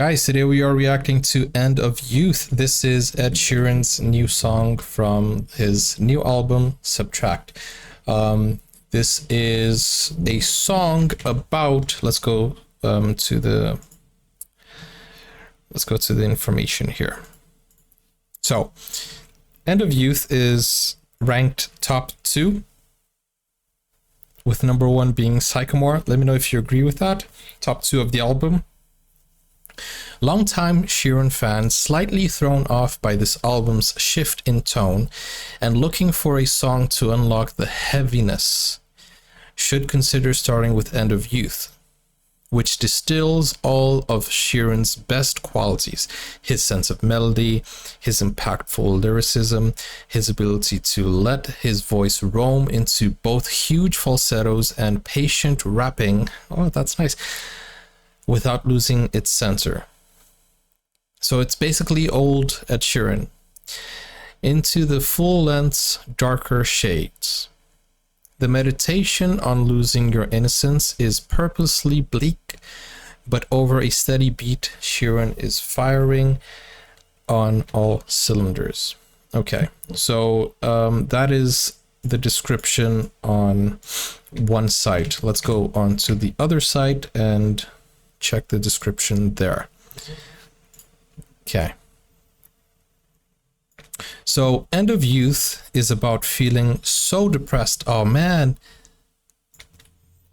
Guys, today we are reacting to End of Youth. This is Ed Sheeran's new song from his new album, Subtract. This is a song about, let's go to the information here. So, End of Youth is ranked top 2, with number 1 being Sycamore. Let me know if you agree with that. Top 2 of the album. Longtime Sheeran fans slightly thrown off by this album's shift in tone and looking for a song to unlock the heaviness should consider starting with End of Youth, which distills all of Sheeran's best qualities: his sense of melody, his impactful lyricism, his ability to let his voice roam into both huge falsettos and patient rapping. Oh, that's nice. Without losing its center. So it's basically old Ed Sheeran into the full-length darker shades. The meditation on losing your innocence is purposely bleak, but over a steady beat, Sheeran is firing on all cylinders. Okay, so that is the description on one site. Let's go on to the other site and check the description there. Okay. So, End of Youth is about feeling so depressed. Oh man,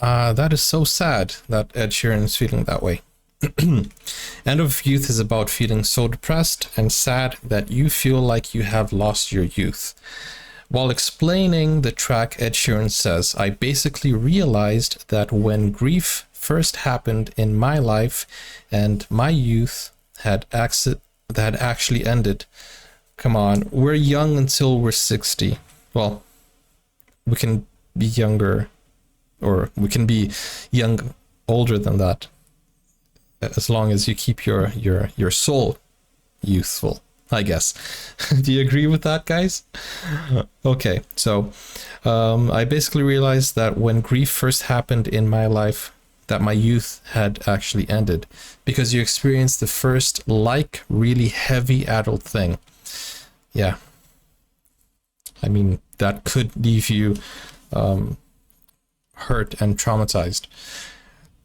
that is so sad that Ed Sheeran is feeling that way. End of Youth is about feeling so depressed and sad that you feel like you have lost your youth. While explaining the track, Ed Sheeran says, "I basically realized that when grief first happened in my life and my youth had actually ended." Come on, we're young until we're 60. Well, we can be younger, or we can be young older than that, as long as you keep your soul youthful, I guess. Do you agree with that, guys? Okay, so I basically realized that when grief first happened in my life, that my youth had actually ended, because you experienced the first really heavy adult thing. Yeah, I mean, that could leave you hurt and traumatized.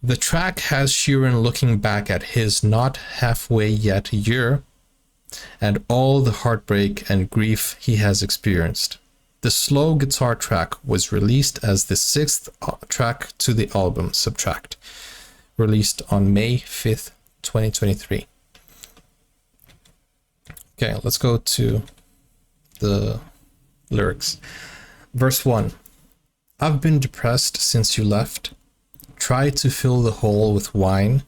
The track has Sheeran looking back at his not halfway yet year and all the heartbreak and grief he has experienced. The slow guitar track was released as the 6th track to the album, Subtract, released on May 5th, 2023. Okay, let's go to the lyrics. Verse 1. I've been depressed since you left. Try to fill the hole with wine.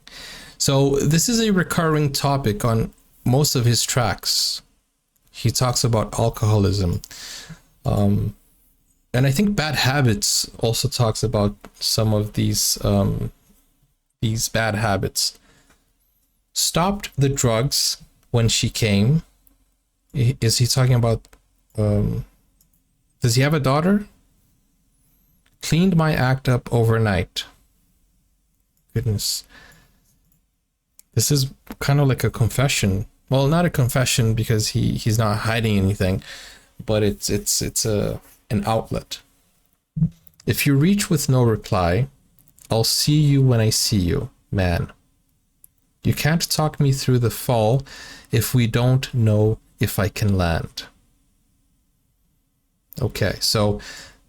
So this is a recurring topic on most of his tracks. He talks about alcoholism. And I think Bad Habits also talks about some of these bad habits. Stopped the drugs when she came. Is he talking about, does he have a daughter? Cleaned my act up overnight. Goodness. This is kind of like a confession. Well, not a confession because he's not hiding anything, but it's an outlet. If you reach with no reply, I'll see you when I see you, man. You can't talk me through the fall if we don't know if I can land. Okay, so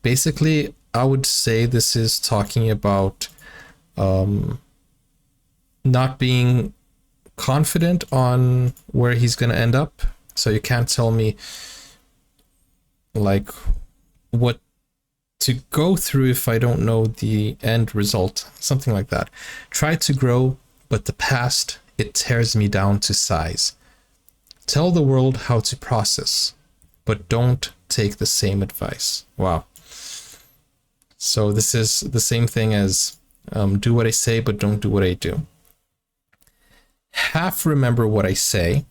basically I would say this is talking about not being confident on where he's going to end up. So you can't tell me like what to go through if I don't know the end result, something like that. Try to grow, but the past, it tears me down to size. Tell the world how to process, but don't take the same advice. Wow. So this is the same thing as do what I say, but don't do what I do. Half remember what I say,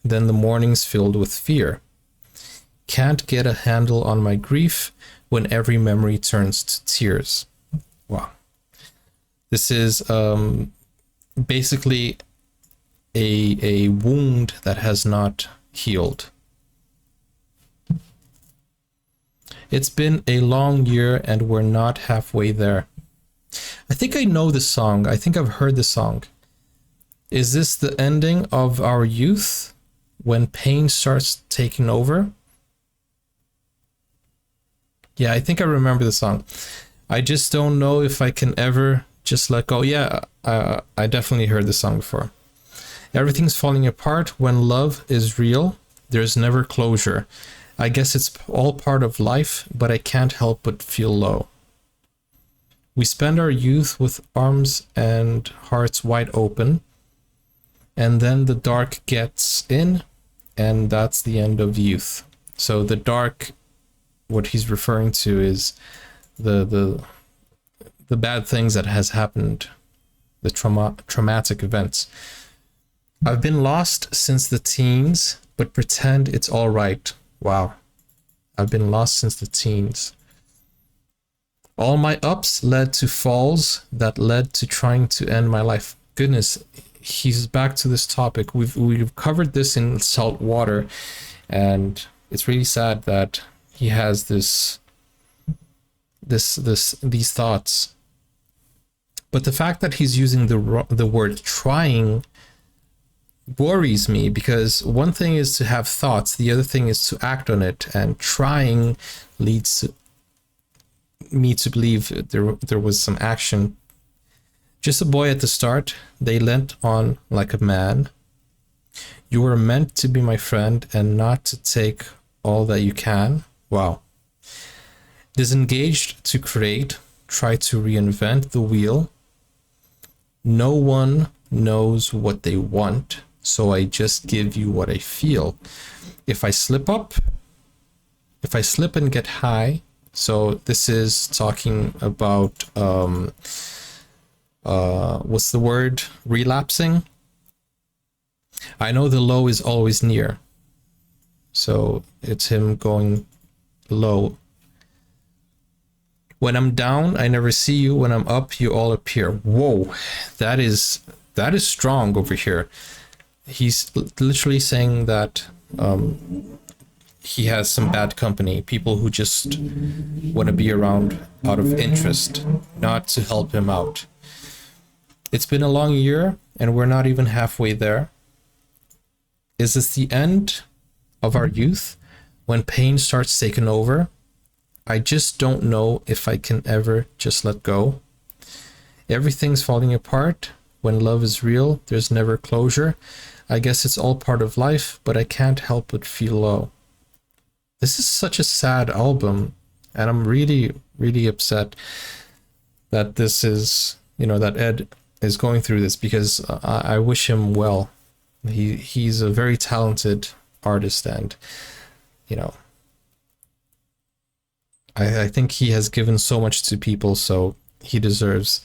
then the morning's filled with fear. Can't get a handle on my grief when every memory turns to tears. Wow. This is basically a wound that has not healed. It's been a long year and we're not halfway there. I think I know this song. I think I've heard this song. Is this the ending of our youth when pain starts taking over? Yeah, I think I remember the song. I just don't know if I can ever just let go. Yeah, I definitely heard this song before. Everything's falling apart when love is real. There's never closure. I guess it's all part of life, but I can't help but feel low. We spend our youth with arms and hearts wide open, and then the dark gets in, and that's the end of youth. So the dark, what he's referring to is the bad things that has happened, the traumatic events. I've been lost since the teens, but pretend it's all right. Wow. I've been lost since the teens. All my ups led to falls that led to trying to end my life. Goodness, he's back to this topic. We've covered this in Salt Water, and it's really sad that he has these thoughts. But the fact that he's using the word trying worries me, because one thing is to have thoughts, the other thing is to act on it, and trying leads me to believe there was some action. Just a boy at the start, they leant on like a man. You were meant to be my friend and not to take all that you can. Wow. Disengaged to create, try to reinvent the wheel. No one knows what they want, so I just give you what I feel. If I slip and get high, so this is talking about what's the word? Relapsing. I know the low is always near. So it's him going low. When I'm down, I never see you. When I'm up, you all appear. Whoa, that is strong over here. He's literally saying that he has some bad company, people who just want to be around out of interest, not to help him out. It's been a long year and we're not even halfway there. Is this the end of our youth when pain starts taking over? I just don't know if I can ever just let go. Everything's falling apart. When love is real, there's never closure. I guess it's all part of life, but I can't help but feel low. This is such a sad album, and I'm really, really upset that this is, that Ed is going through this, because I wish him well. He's a very talented artist, and, I think he has given so much to people, so he deserves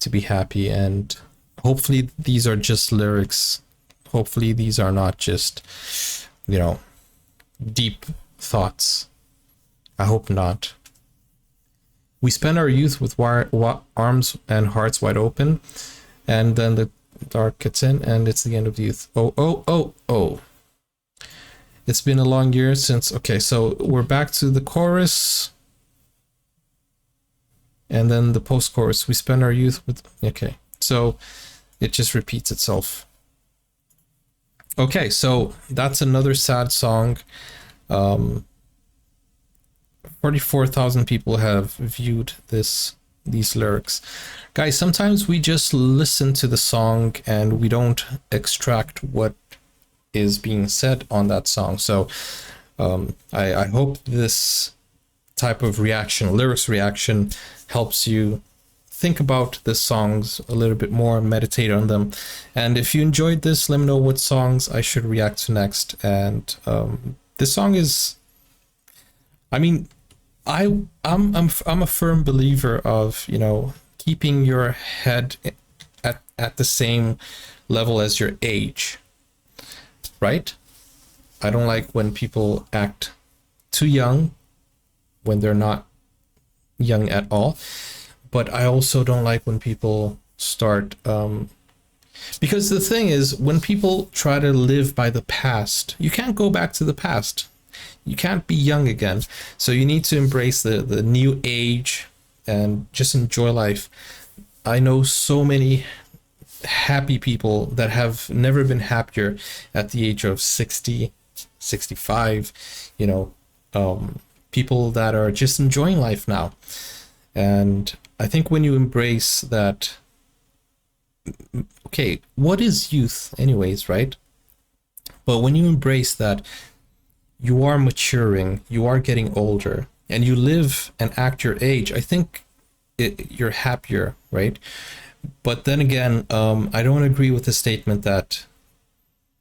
to be happy. And hopefully these are just lyrics. Hopefully these are not just, deep thoughts. I hope not. We spend our youth with arms and hearts wide open, and then the dark gets in, and it's the end of youth. Oh. It's been a long year since... Okay, so we're back to the chorus. And then the post-chorus. We spend our youth with... Okay, so it just repeats itself. Okay, so that's another sad song. 44,000 people have viewed these lyrics. Guys, sometimes we just listen to the song and we don't extract what is being said on that song. So I hope this type of reaction, lyrics reaction, helps you think about the songs a little bit more, meditate on them. And if you enjoyed this, let me know what songs I should react to next. And this song is, I'm a firm believer of, keeping your head at the same level as your age, right? I don't like when people act too young when they're not young at all. But I also don't like when people start Because the thing is, when people try to live by the past, you can't go back to the past. You can't be young again. So you need to embrace the new age and just enjoy life. I know so many happy people that have never been happier at the age of 60, 65, you know, people that are just enjoying life now. And I think when you embrace that, okay, what is youth anyways, right? But when you embrace that you are maturing, you are getting older, and you live and act your age, I think you're happier, right? But then again, I don't agree with the statement that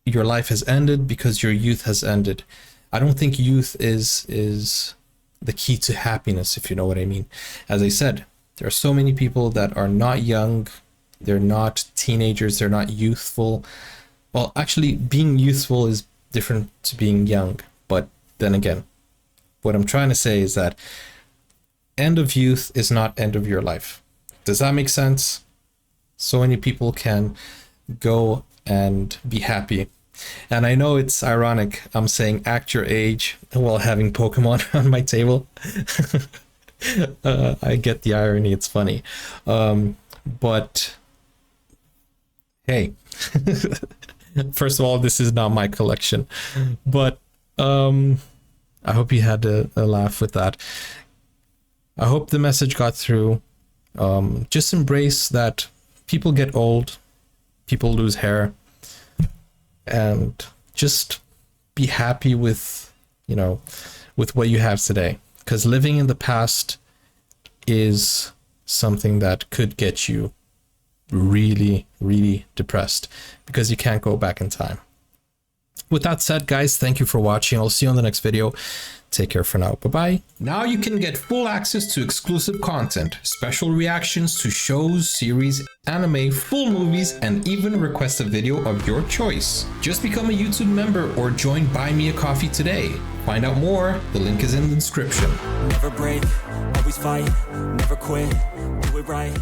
your life has ended because your youth has ended. I don't think youth is the key to happiness, if you know what I mean. As I said, there are so many people that are not young, they're not teenagers, they're not youthful. Well, actually, being youthful is different to being young. But then again, what I'm trying to say is that end of youth is not end of your life. Does that make sense? So many people can go and be happy. And I know it's ironic, I'm saying act your age while having Pokemon on my table. I get the irony, it's funny. But hey, first of all, this is not my collection, but I hope you had a laugh with that. I hope the message got through. Just embrace that people get old, people lose hair, and just be happy with, you know, with what you have today. Because living in the past is something that could get you really, really depressed because you can't go back in time. With that said, guys, thank you for watching. I'll see you on the next video. Take care for now. Bye-bye. Now you can get full access to exclusive content, special reactions to shows, series, anime, full movies, and even request a video of your choice. Just become a YouTube member or join Buy Me a Coffee today. Find out more. The link is in the description. Never break, always fight, never quit, do it right.